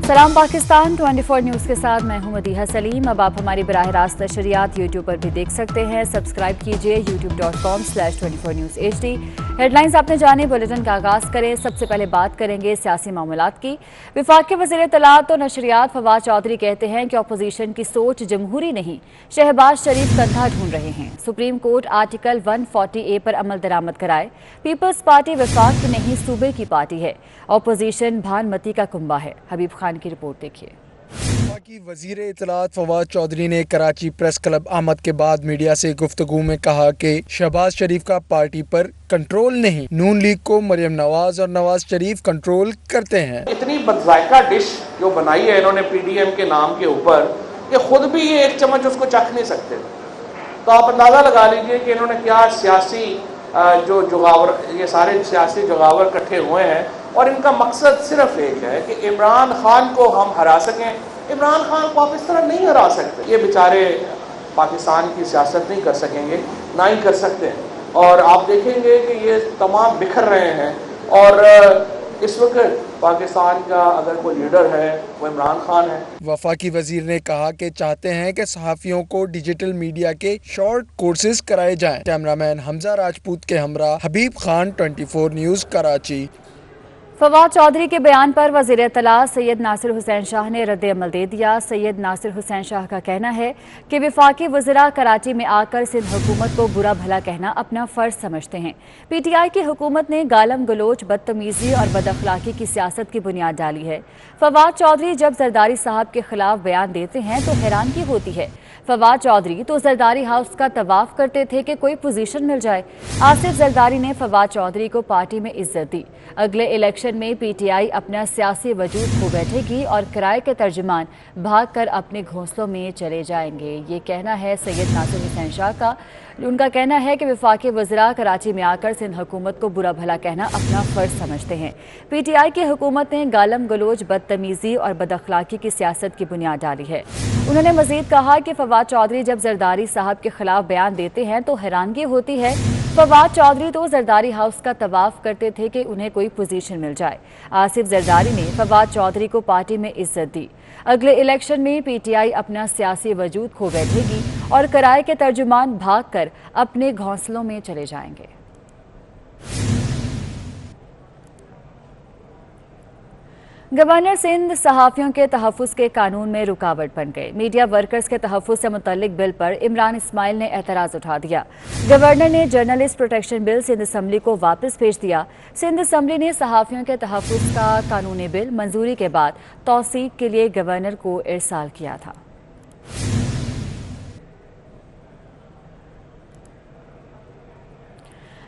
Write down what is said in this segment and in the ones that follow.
सलाम पाकिस्तान 24 न्यूज़ के साथ मैं हूं मदीहा सलीम। अब आप हमारी बराह रास्त नशरियात यूट्यूब पर भी देख सकते हैं। सब्सक्राइब कीजिए youtube.com/24 News HD। हेडलाइंस आपने जाने, बुलेटिन का आगाज करें। सबसे पहले बात करेंगे सियासी मामलात की। वफाकी वज़ीर इत्तलाआत और नशरियात फवाद चौधरी कहते हैं कि अपोजिशन की सोच जमहूरी नहीं, शहबाज शरीफ कंधा ढूंढ रहे हैं। सुप्रीम कोर्ट आर्टिकल 140A पर अमल दरामद कराए। पीपल्स पार्टी वफाक की नहीं, सूबे की पार्टी है। अपोजिशन भानमती का कुंबा है। हबीब खान की रिपोर्ट देखिए। वफाकी वज़ीर इत्तलाआत फवाद चौधरी ने कराची प्रेस क्लब आमद के बाद मीडिया से गुफ्तगू में कहा कि शहबाज शरीफ का पार्टी पर कंट्रोल नहीं, नून लीग को मरियम नवाज और नवाज शरीफ कंट्रोल करते हैं। इतनी बदजायका डिश जो बनाई है इन्होंने PDM के नाम के ऊपर, कि खुद भी ये एक चम्मच उसको चख नहीं सकते। तो आप अंदाज़ा लगा लीजिए कि इन्होंने क्या सियासी जो जुगावर, ये सारे सियासी जुगावर इकट्ठे हुए हैं और इनका मकसद सिर्फ एक है कि इमरान खान को हम हरा सकें। इमरान खान को आप इस तरह नहीं हरा सकते। ये बेचारे पाकिस्तान की सियासत नहीं कर सकेंगे, ना ही कर सकते हैं। और आप देखेंगे कि ये तमाम बिखर रहे हैं। और इस वक्त पाकिस्तान का अगर कोई लीडर है वो इमरान खान है। वफाकी वजीर ने कहा कि चाहते हैं कि सहाफ़ियों को डिजिटल मीडिया के शॉर्ट कोर्सेज कराए जाएं। कैमरामैन हमजा राजपूत के हमरा हबीब खान, 24 न्यूज़, कराची। फवाद चौधरी के बयान पर वज़ीर इत्तलाआत सैयद नासिर हुसैन शाह ने रद्द अमल दे दिया। सैयद नासिर हुसैन शाह का कहना है कि वफाकी वज़रा कराची में आकर सिंध हुकूमत को बुरा भला कहना अपना फ़र्ज समझते हैं। PTI की हुकूमत ने गालम गलोच, बदतमीज़ी और बदअखलाकी की सियासत की बुनियाद डाली है। फवाद चौधरी जब जरदारी साहब के खिलाफ बयान देते हैं तो हैरानगी होती है। फवाद चौधरी तो जरदारी हाउस का तवाफ करते थे कि कोई पोजीशन मिल जाए। आसिफ जरदारी ने फवाद चौधरी को पार्टी में इज्जत दी। अगले इलेक्शन में PTI अपना सियासी वजूद खो बैठेगी और किराए के तर्जुमान भागकर अपने घोंसलों में चले जाएंगे। ये कहना है सैयद नासिर हुसैन शाह का। उनका कहना है कि वफाकी वज़रा कराची में आकर सिंध हुकूमत को बुरा भला कहना अपना फ़र्ज समझते हैं। PTI की हुकूमत ने गालम गलोच, बदतमीज़ी और बदअखलाकी की सियासत की बुनियाद डाली है। उन्होंने मज़ीद कहा कि फवाद चौधरी जब जरदारी साहब के खिलाफ बयान देते हैं तो हैरानगी होती है। फवाद चौधरी तो जरदारी हाउस का तवाफ करते थे कि उन्हें कोई पोजीशन मिल जाए। आसिफ जरदारी ने फवाद चौधरी को पार्टी में इज्जत दी। अगले इलेक्शन में PTI अपना सियासी वजूद खो बैठेगी और किराए के तर्जुमान भागकर अपने घोंसलों में चले जाएंगे। गवर्नर सिंध सहाफ़ियों के तहफ़्फ़ुज़ के कानून में रुकावट बन गए। मीडिया वर्कर्स के तहफ़्फ़ुज़ से मुतल्लिक बिल पर इमरान इस्माइल ने एतराज़ उठा दिया। गवर्नर ने journalist protection bill Sindh assembly को वापस भेज दिया। सिंध असम्बली ने सहाफ़ियों के तहफ़्फ़ुज़ का कानूनी बिल मंजूरी के बाद तौसीक के लिए गवर्नर को इरसाल किया था।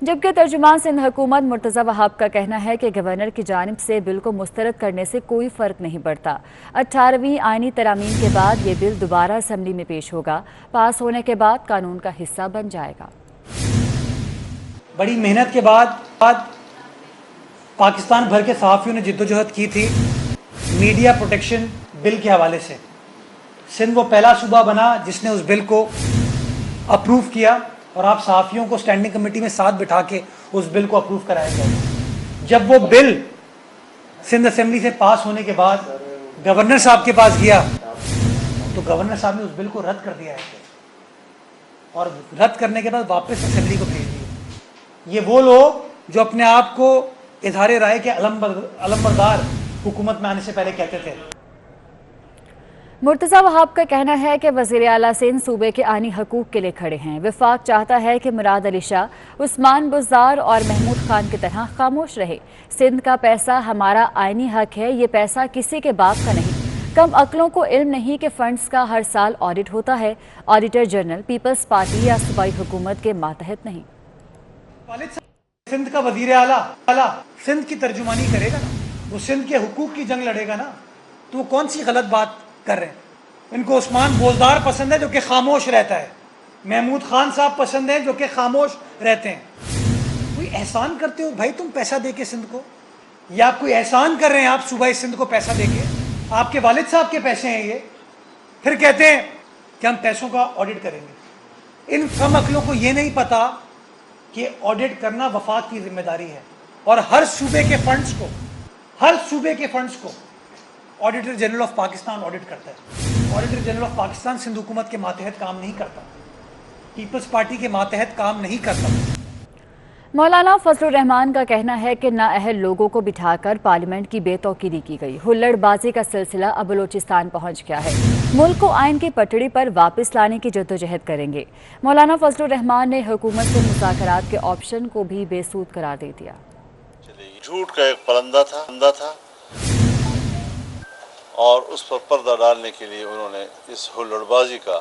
जबकि तर्जुमान सिंध हुकूमत मुर्तज़ा वहाब का कहना है कि गवर्नर की जानिब से बिल को मुस्तरद करने से कोई फ़र्क नहीं पड़ता। 18वीं आइनी तरामीम के बाद ये बिल दोबारा असम्बली में पेश होगा। पास होने के बाद कानून का हिस्सा बन जाएगा। बड़ी मेहनत के बाद पाकिस्तान भर के सहाफ़ियों ने जिद्दोजहद की थी मीडिया प्रोटेक्शन बिल के हवाले से। सिंध वो पहला सूबा बना जिसने उस बिल को अप्रूव किया और आप सहाफ़ियों को स्टैंडिंग कमेटी में साथ बिठा के उस बिल को अप्रूव कराया गया। जब वो बिल सिंध असेंबली से पास होने के बाद गवर्नर साहब के पास गया तो गवर्नर साहब ने उस बिल को रद्द कर दिया है और रद्द करने के बाद वापस असेंबली को भेज दिया। ये वो लोग जो अपने आप को इज़हार राय के अलमबरदार हुकूमत में आने से पहले कहते थे। मुर्तज़ा वहाब का कहना है कि वज़ीर आला सिंध सूबे के आनी हकूक़ के लिए खड़े हैं। वफाक चाहता है कि मुराद अली शाह, उस्मान बुज़दार और महमूद खान की तरह खामोश रहे। सिंध का पैसा हमारा आइनी हक है, ये पैसा किसी के बाप का नहीं। कम अक्लों को इल्म नहीं कि फंड्स का हर साल ऑडिट होता है। ऑडिटर जनरल पीपल्स पार्टी या सूबाई हुकूमत के मातहत नहीं। सिंध का वज़ीर आला सिंध की तर्जुमानी करेगा ना, वो सिंध के हुकूक की जंग लड़ेगा ना, तो वो कौन सी गलत बात कर रहे हैं। इनको उस्मान बोलदार पसंद है जो कि खामोश रहता है, महमूद खान साहब पसंद है जो कि खामोश रहते हैं। कोई एहसान करते हो भाई तुम पैसा देके सिंध को, या कोई एहसान कर रहे हैं आप सूबाई सिंध को पैसा देके? आपके वालिद साहब के पैसे हैं ये, फिर कहते हैं कि हम पैसों का ऑडिट करेंगे। इन कम अकलों को ये नहीं पता कि ऑडिट करना वफाक की जिम्मेदारी है और हर सूबे के फंड्स को auditor general of Pakistan audit करता है। Auditor general of Pakistan Sindh हुकूमत के मातहत काम नहीं करता, पीपल्स पार्टी के मातहत काम नहीं करता। मौलाना फजलुर रहमान का कहना है कि नाअहल लोगों को बिठाकर पार्लियामेंट की बेतौकीरी की गई। हुल्लड़बाजी का सिलसिला अब बलूचिस्तान पहुंच गया है। मुल्क को आइन की पटड़ी पर वापस लाने की जद्दोजहद करेंगे। मौलाना फजलुर रहमान ने हुकूमत से मुज़ाकरात के ऑप्शन को भी बेसूद करार दे दिया। झूठ का एक परंदा था और उस पर पर्दा डालने के लिए उन्होंने इस हुल्लड़बाजी का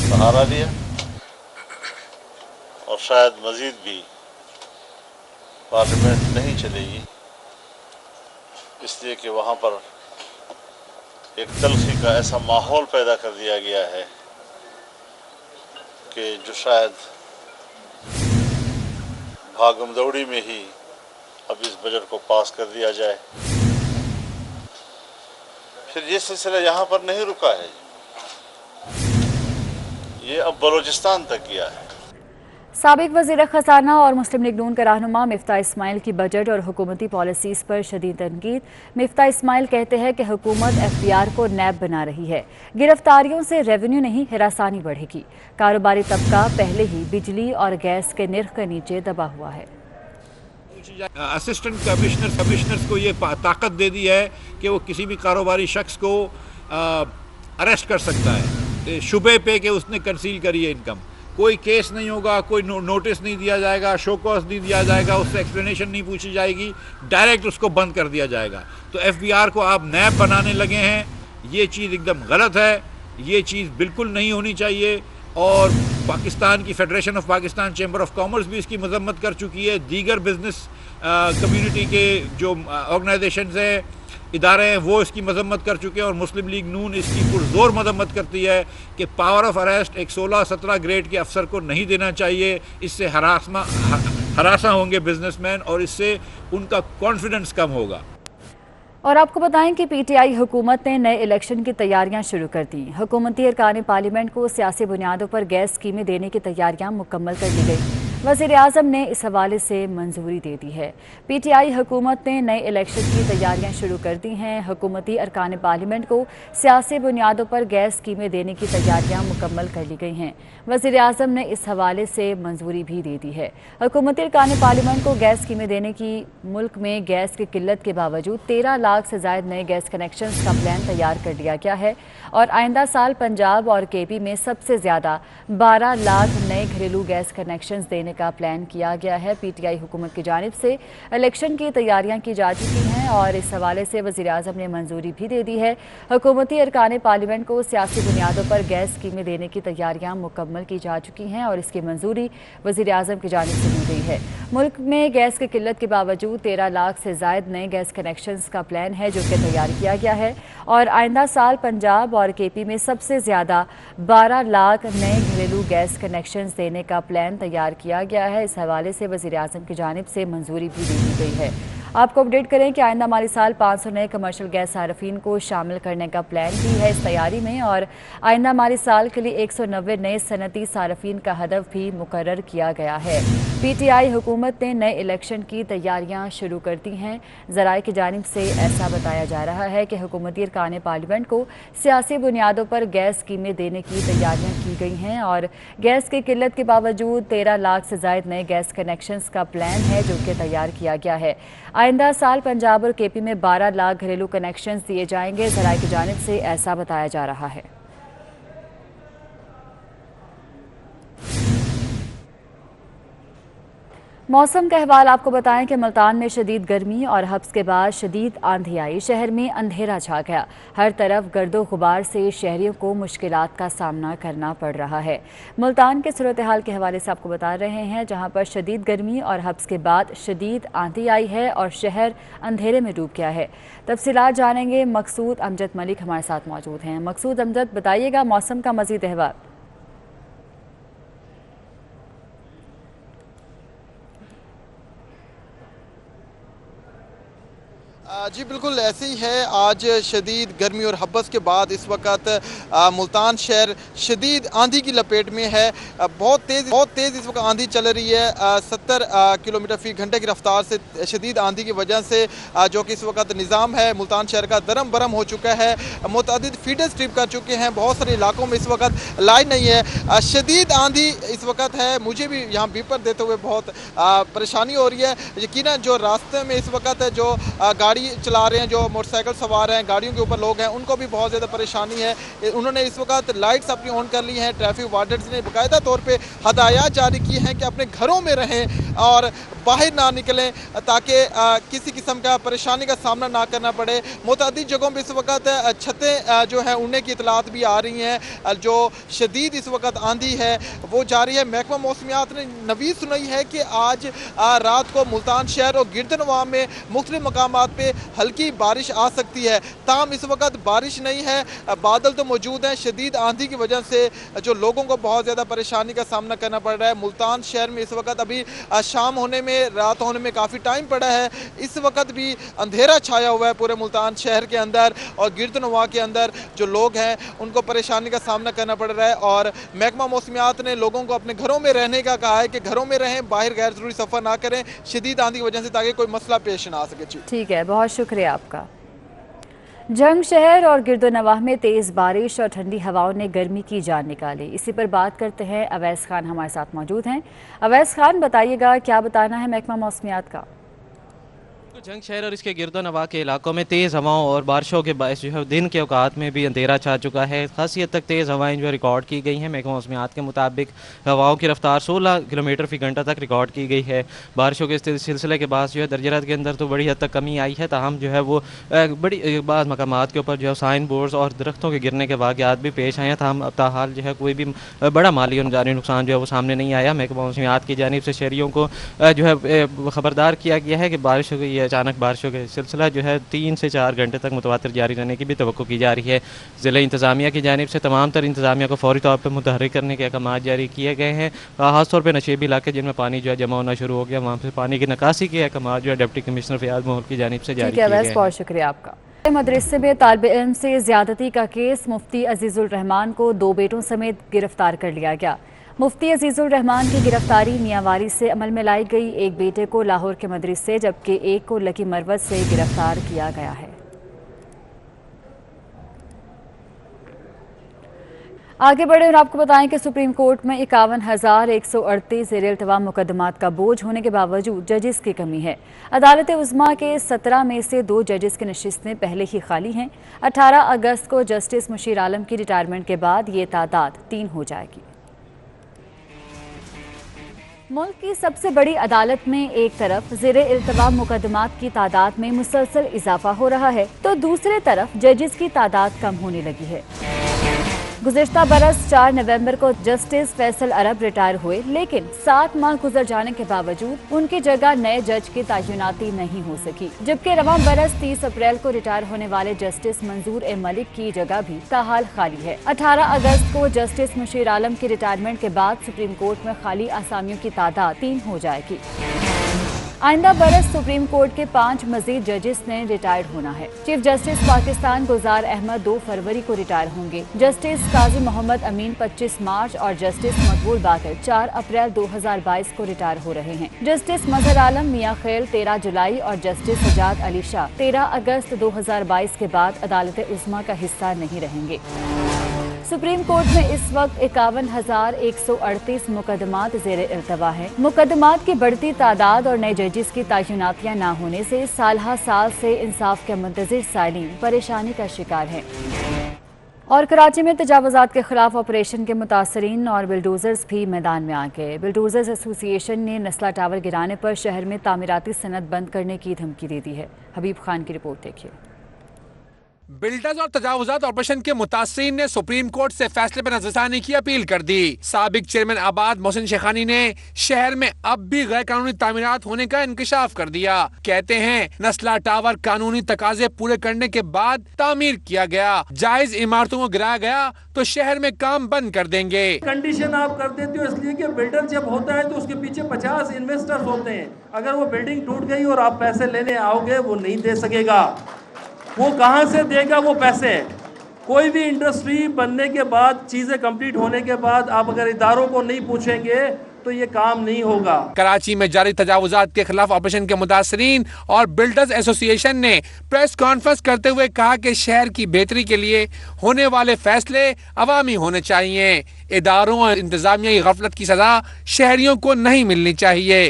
सहारा लिया और शायद मजीद भी पार्लियामेंट नहीं चलेगी, इसलिए कि वहाँ पर एक तलखी का ऐसा माहौल पैदा कर दिया गया है कि जो शायद भागम दौड़ी में ही अब इस बजट को पास कर दिया जाए। फिर ये सिलसिला यहाँ पर नहीं रुका है, ये अब बलूचिस्तान तक गया है। साबिक वज़ीर ख़ज़ाना और मुस्लिम लीग नून का रहनुमा मिफ्ता इस्माइल की बजट और हुकूमती पॉलिसीज़ पर शदीद तनकीद। मिफ्ता इस्माइल कहते हैं कि हुकूमत FBR को नैब बना रही है। गिरफ्तारियों से रेवेन्यू नहीं, हिरासानी बढ़ेगी। कारोबारी तबका पहले ही बिजली और गैस के निर्ख के नीचे दबा हुआ है। असिस्टेंट कमिश्नर्स को ये ताकत दे दी है कि वो किसी भी कारोबारी शख्स को अरेस्ट कर सकता है शुबे पे कि उसने कंसील करी है इनकम। कोई केस नहीं होगा, कोई नोटिस नहीं दिया जाएगा, शो कॉज नहीं दिया जाएगा, उससे एक्सप्लेनेशन नहीं पूछी जाएगी, डायरेक्ट उसको बंद कर दिया जाएगा। तो FBR को आप नैब बनाने लगे हैं, ये चीज़ एकदम गलत है, ये चीज़ बिल्कुल नहीं होनी चाहिए। और पाकिस्तान की federation of Pakistan chamber of commerce भी इसकी मजम्मत कर चुकी है। दीगर बिजनेस कम्युनिटी के जो ऑर्गेनाइजेशंस हैं, इदारे हैं, वो इसकी मजम्मत कर चुके हैं और मुस्लिम लीग नून इसकी पुरजोर मजम्मत करती है कि पावर ऑफ अरेस्ट एक 16-17 ग्रेड के अफसर को नहीं देना चाहिए। इससे हरासा होंगे बिजनेसमैन और इससे उनका कॉन्फिडेंस कम होगा। और आपको बताएं कि PTI हुकूमत ने नए इलेक्शन की तैयारियां शुरू कर दी। हुकूमती अरकान पार्लियामेंट को सियासी बुनियादों पर गैस स्कीमें देने की तैयारियां मुकम्मल कर ली गई। वज़ीर आज़म ने इस हवाले से मंजूरी दे दी है। PTI हुकूमत ने नए इलेक्शन की तैयारियां शुरू कर दी हैं। हुकूमती अरकान पार्लियामेंट को सियासी बुनियादों पर गैस स्कीमें देने की तैयारियां मुकम्मल कर ली गई हैं। वज़ीर आज़म ने इस हवाले से मंजूरी भी दे दी है। हुकूमती अरकान पार्लियामेंट को गैस स्कीमें देने की मुल्क में गैस की किल्लत के बावजूद 13 लाख से ज़ायद नए गैस कनेक्शन का प्लान तैयार कर लिया गया है और आइंदा साल पंजाब और KP में सबसे ज़्यादा 12 लाख नए घरेलू गैस कनेक्शन देने का प्लान किया गया है। PTI हुकूमत की जानिब से इलेक्शन की तैयारियां की जा चुकी हैं और इस हवाले से वज़ीर आज़म ने मंजूरी भी दे दी है। हुकूमती अरकान पार्लियामेंट को सियासी बुनियादों पर गैस स्कीमें देने की तैयारियां मुकम्मल की जा चुकी हैं और इसकी मंजूरी वज़ीर आज़म की जानिब से दी गई है। मुल्क में गैस की किल्लत के बावजूद 13 लाख से ज़ायद नए गैस कनेक्शन का प्लान है जो कि तैयार किया गया है और आइंदा साल पंजाब और KP में सबसे ज़्यादा 12 लाख नए घरेलू गैस कनेक्शन देने का प्लान तैयार किया गया है। इस हवाले से वज़ीर आज़म की जानिब से मंजूरी भी दे दी गई है। आपको अपडेट करें कि आइंदा माली साल 500 नए कमर्शियल गैस सार्फिन को शामिल करने का प्लान भी है इस तैयारी में और आइंदा माली साल के लिए 190 नए सनती सार्फिन का हदफ भी मुकर्रर किया गया है। PTI हुकूमत ने नए इलेक्शन की तैयारियां शुरू कर दी हैं। ज़राए की जानिब से ऐसा बताया जा रहा है कि हुकूमती अरकान पार्लियामेंट को सियासी बुनियादों पर गैस स्कीमें देने की तैयारियां की गई हैं और गैस की किल्लत के बावजूद 13 लाख से ज़ायद नए गैस कनेक्शंस का प्लान है जो कि तैयार किया गया है। आइंदा साल पंजाब और KP में 12 लाख घरेलू कनेक्शन दिए जाएंगे। ज़राए की जानिब से ऐसा बताया जा रहा है। मौसम का अहवाल आपको बताएं कि मुल्तान में शदीद गर्मी और हब्स के बाद शदीद आंधी आई। शहर में अंधेरा छा गया। हर तरफ गर्दो गुबार से शहरियों को मुश्किलात का सामना करना पड़ रहा है। मुल्तान के सूरत हाल के हवाले से आपको बता रहे हैं जहां पर शदीद गर्मी और हब्स के बाद शदीद आंधी आई है और शहर अंधेरे में डूब गया है। तफसीलात जानेंगे, मकसूद अमजद मलिक हमारे साथ मौजूद हैं। मकसूद अमजद, बताइएगा मौसम का मज़ीद अहवाल। जी बिल्कुल ऐसे ही है। आज शदीद गर्मी और हब्बस के बाद इस वक्त मुल्तान शहर शदीद आंधी की लपेट में है। बहुत तेज़ इस वक्त आंधी चल रही है। 70 किलोमीटर फी घंटे की रफ्तार से शदीद आंधी की वजह से जो कि इस वक्त निज़ाम है मुल्तान शहर का दरम बरम हो चुका है। मुतअद्दिद फीडर्स ट्रिप कर चुके हैं। बहुत सारे इलाकों में इस वक्त लाइन नहीं है। शदीद आंधी इस वक्त है। मुझे भी यहाँ बीपर देते हुए बहुत परेशानी हो रही है। यकीनन जो रास्ते में इस वक्त जो गाड़ी चला रहे हैं, जो मोटरसाइकिल सवार हैं, गाड़ियों के ऊपर लोग हैं, उनको भी बहुत ज़्यादा परेशानी है। उन्होंने इस वक्त लाइट्स अपनी ऑन कर ली हैं। ट्रैफिक वार्डन्स ने बाकायदा तौर पे हदायत जारी की हैं कि अपने घरों में रहें और बाहर ना निकलें ताकि किसी किस्म का परेशानी का सामना ना करना पड़े। मुतअद्दिद जगहों पर इस वक्त छतें जो हैं उड़ने की इतलात भी आ रही हैं। जो शदीद इस वक्त आंधी है वो जारी है। महकमा मौसमियात ने नवीद सुनाई है कि आज रात को मुल्तान शहर और गिरदनवा में मुख्तलिफ मकामात पे हल्की बारिश आ सकती है। ताहम इस वक्त बारिश नहीं है, बादल तो मौजूद हैं। शदीद आंधी की वजह से जो लोगों को बहुत ज़्यादा परेशानी का सामना करना पड़ रहा है। मुल्तान शहर में इस वक्त अभी शाम होने में, रात होने में काफ़ी टाइम पड़ा है। इस वक्त भी अंधेरा छाया हुआ है पूरे मुल्तान शहर के अंदर और गिरदनवा के अंदर। जो लोग हैं उनको परेशानी का सामना करना पड़ रहा है और महकमा मौसमियात ने लोगों को अपने घरों में रहने का कहा है कि घरों में रहें, बाहर गैर ज़रूरी सफ़र ना करें शदीद आंधी की वजह से, ताकि कोई मसला पेश ना आ सके। ठीक है, बहुत शुक्रिया आपका। जंग शहर और गिरदोनवाह में तेज़ बारिश और ठंडी हवाओं ने गर्मी की जान निकाली। इसी पर बात करते हैं। अवैस खान हमारे साथ मौजूद हैं। अवैस खान, बताइएगा क्या बताना है महकमा मौसमियात का? जंग शहर और इसके गिरदोनवाह के इलाकों में तेज़ हवाओं और बारिशों के बायस जो है दिन के औकात में भी अंधेरा छा चुका है। खासी हद तक तेज़ हवाएं जो रिकॉर्ड की गई हैं। महकमा मौसमियात के मुताबिक हवाओं की रफ्तार 16 किलोमीटर फी घंटा तक रिकॉर्ड की गई है। बारिशों के सिलसिले के बाद जो है दर्जात के अंदर तो बड़ी हद तक कमी आई है। ताहम जो है वो बड़ी बाद मकामात के ऊपर जो है साइन बोर्ड्स और दरख्तों के गिरने के वाक़यात भी पेश आए हैं। ताहम ताहाल जो है कोई भी बड़ा माली और जानी नुकसान जो है वो सामने नहीं आया। महकमा मौसमियात की जानिब से शहरियों को जो है खबरदार किया गया है कि बारिशों की अचानक बारिशों का सिलसिला जो है 3 से 4 घंटे तक मुतवातिर जारी रहने की भी तवक्को की जा रही है। ज़िला इंतज़ामिया की जानिब से तमाम तर इंतज़ामिया को फौरी तौर पर मुतहर्रिक करने के अहकाम जारी किए गए हैं। खासतौर पर नशेबी इलाके जिनमें पानी जो है जमा होना शुरू हो गया, वहाँ पर पानी की निकासी के अहकाम जो है डिप्टी कमिश्नर फयाज मोहल की जानिब से जारी किए गए हैं। बहुत शुक्रिया आपका। मदरसे में तालिब इल्म से ज्यादती का केस, मुफ्ती अजीजुल रहमान को 2 बेटों समेत गिरफ्तार कर लिया गया। मुफ्ती अजीजुल रहमान की गिरफ्तारी मियांवारी से अमल में लाई गई। एक बेटे को लाहौर के मदरसे जबकि एक को लकी मरवत से गिरफ्तार किया गया है। आगे बढ़े और आपको बताएं कि सुप्रीम कोर्ट में 51,138 ज़ेर-ए-इल्तिवा मुकदमात का बोझ होने के बावजूद जजेस की कमी है। अदालत उज़्मा के 17 में से 2 जजेस की नशिस्तें पहले ही खाली हैं। 18 अगस्त को जस्टिस मुशीर आलम की रिटायरमेंट के बाद ये तादाद 3 हो जाएगी। मुल्क की सबसे बड़ी अदालत में एक तरफ ज़ेर-ए-इल्तिवा मुकदमात की तादाद में मुसलसल इजाफा हो रहा है तो दूसरी तरफ जजेस की तादाद कम होने लगी है। गुज़िश्ता बरस 4 नवंबर को जस्टिस फैसल अरब रिटायर हुए, लेकिन 7 माह गुजर जाने के बावजूद उनकी जगह नए जज की तैनाती नहीं हो सकी। जबकि रवां बरस 30 अप्रैल को रिटायर होने वाले जस्टिस मंजूर ए मलिक की जगह भी ताहाल खाली है। 18 अगस्त को जस्टिस मुशीर आलम की रिटायरमेंट के बाद सुप्रीम कोर्ट में खाली आसामियों की तादाद 3 हो जाएगी। आइंदा बरस सुप्रीम कोर्ट के 5 मजीद जजेस ने रिटायर्ड होना है। चीफ जस्टिस पाकिस्तान गुलजार अहमद 2 फरवरी को रिटायर होंगे। जस्टिस काजी मोहम्मद अमीन 25 मार्च और जस्टिस मकबूल बाकर 4 अप्रैल 2022 को रिटायर हो रहे हैं। जस्टिस मजहर आलम मियां खेल 13 जुलाई और जस्टिस सजाद अली शाह 13 अगस्त 2022 के बाद अदालत उज़्मा का हिस्सा नहीं रहेंगे। सुप्रीम कोर्ट में इस वक्त 51,138 मुकदमात ज़ेर-ए-इल्तिवा हैं। मुकदमात की बढ़ती तादाद और नए जजेस की तैनातियां न होने से साल से इंसाफ के मुंतज़िर साइलीन परेशानी का शिकार हैं। और कराची में तजावुज़ात के खिलाफ ऑपरेशन के मुतासरीन और बिल्डोजर्स भी मैदान में आ गए। बिल्डोजर्स एसोसिएशन ने नस्ला टावर गिराने पर शहर में तामीराती सनत बंद करने की धमकी दे दी है। हबीब खान की रिपोर्ट देखिए। बिल्डर्स और तजावुजात ऑपरेशन के मुतासिरीन ने सुप्रीम कोर्ट से फैसले पर नजरसानी की अपील कर दी। साबिक चेयरमैन आबाद मोहसिन शेखानी ने शहर में अब भी गैर कानूनी तामीरात होने का इंकशाफ कर दिया। कहते हैं नस्ला टावर कानूनी तकाजे पूरे करने के बाद तामीर किया गया, जायज इमारतों को गिराया गया तो शहर में काम बंद कर देंगे। कंडीशन आप कर देते हो इसलिए कि बिल्डर जब होता है तो उसके पीछे 50 इन्वेस्टर्स होते हैं। अगर वो बिल्डिंग टूट गई और आप पैसे लेने आओगे वो नहीं दे सकेगा। वो कहां से देगा वो पैसे? कोई भी इंडस्ट्री बनने के बाद, चीजें कंप्लीट होने के बाद आप अगर इदारों को नहीं पूछेंगे तो ये काम नहीं होगा। कराची में जारी तजावुजात के खिलाफ ऑपरेशन के मुतासरीन और बिल्डर्स एसोसिएशन ने प्रेस कॉन्फ्रेंस करते हुए कहा कि शहर की बेहतरी के लिए होने वाले फैसले अवामी होने चाहिए। इदारों और इंतजामिया की गफलत की सजा शहरियों को नहीं मिलनी चाहिए।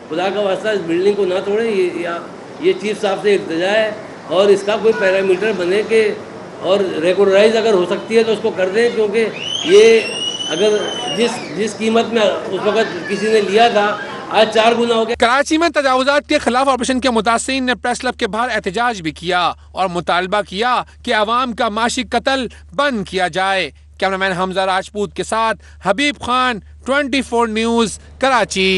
खुदा का वास्ता इस बिल्डिंग को ना तोड़े, ये चीफ साहब से इल्तिजा है और इसका कोई पैरामीटर बने के और रेगुलराइज अगर हो सकती है तो उसको कर दें, क्योंकि ये अगर जिस कीमत में उस वक्त किसी ने लिया था आज 4 गुना हो गया। कराची में तजावुजात के खिलाफ ऑपरेशन के मुतासिरीन ने प्रेस क्लब के बाहर एहतजाज भी किया और मुतालबा किया कि अवाम का माशी कत्ल बंद किया जाए। कैमरामैन हमजा राजपूत के साथ हबीब खान, 24 न्यूज़, कराची।